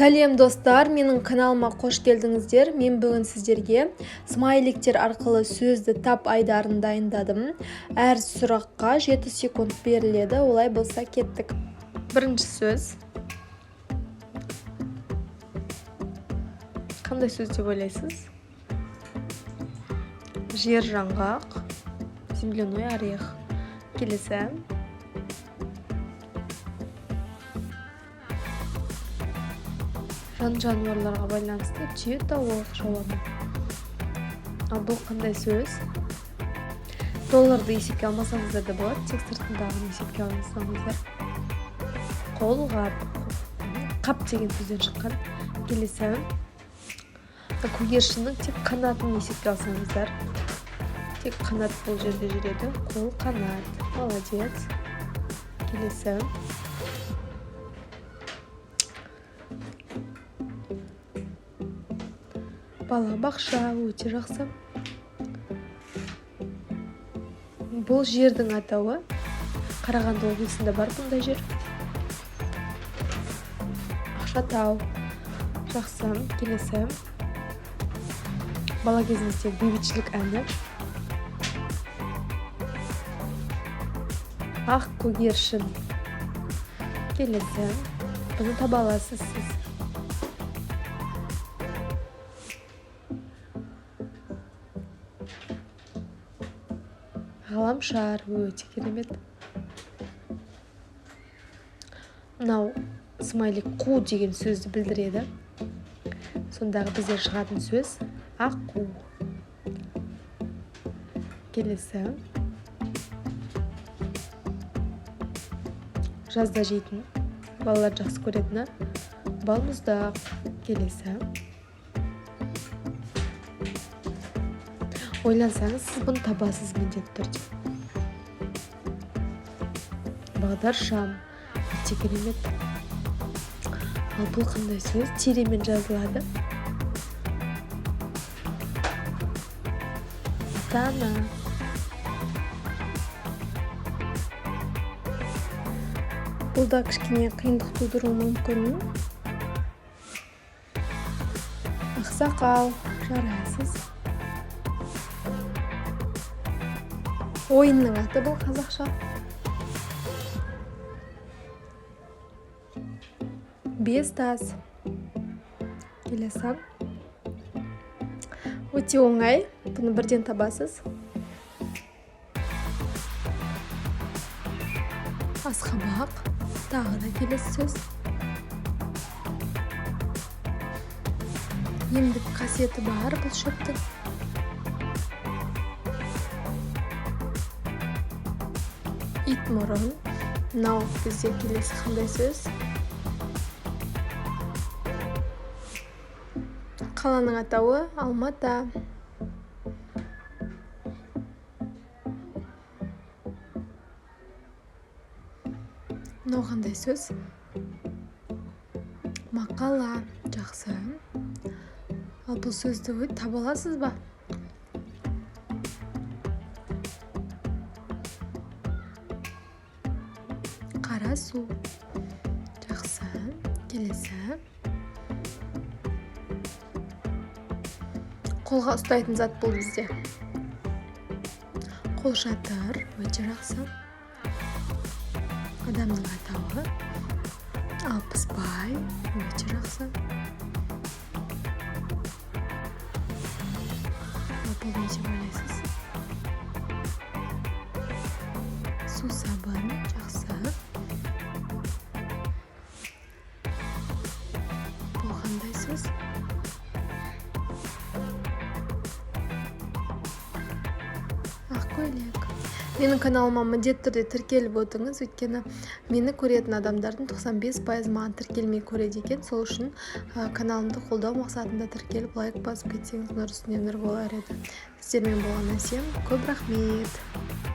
Сәлем достар, менің каналыма қош келдіңіздер. Мен бүгін сіздерге смайликтер арқылы сөзді тап айдарын дайындадым. Әр сұраққа 7 секунд беріледі. Олай болса кеттік. Бірінші сөз. Қандай сөз деп ойлайсыз? Жер жаңғақ, земляной орех. Келесі. Жануарларға байланысты түйе, тауық, жолама. Ал бұл қандай сөз? Долларды есепке алмасаңыздар да болады, тек сыртындағын есепке алмасаңыздар. Қолғап, қап деген сөзден шыққан. Келесі. Көгершіннің тек қанатын есепке алсаңыздар. Тек қанат бұл жерде жүреді. Қол, қанат. Молодец. Келесі. Бала бақша, өте жақсы. Бұл жердің атауы Қарағанды облысында бар бұндай жер. Ақшатау. Жақсы. Келесі. Бала кезіңізде бейбітшілік әні. Ақ көгершін. Келесі. Бұны таба аласыз сіз. Ғаламшар, өте керемет. Мынау смайлик қу деген сөзді білдіреді. Сондағы біздер шығатын сөз аққу. Келесі. Жазда жейтін, балалар жақсы көретіні балмұздақ. Келесі. Ойлансаңыз, сіз бұны табасыз міндетті түрде. Бағдаршам, өте керемет. Ал бұл қандай сөз? Тиремен жазылады. Ата-ана. Бұл да кішкене қиындық тудыруы мүмкін. Ақсақал, жарайсыз. Ойынның аты бұл қазақша. Бес тас. Келесі. Өте оңай. Бұны бірден табасыз. Асқабақ. Тағы да келесі сөз. Емдік қасиеті бар бұл шөптің. Ит мұрын. Мынау бізде келесі қандай сөз? Қаланың атауы Алматы. Мынау қандай сөз? Мақала. Жақсы. Ал бұл сөзді таба аласыз ба? Қара су. Жақсы. Келесі. Қолға ұстайтын зат бұл бізде. Қолшатыр. Өте жақсы. Адамның атауы Алпысбай. Өте жақсы. Бұл не деп ойлайсыз? Сусабын. Жақсы. Сөз. Ақкөйлек. Менің каналыма міндетті түрде тіркеліп отырыңыз, өйткені мені көретін адамдардың 95% маған тіркелмей көреді екен. Сол үшін каналымды қолдау мақсатында тіркеліп лайк басып кетсеңіз нұр үстіне нұр болар еді. Сіздермен болған әсем. Көп рахмет.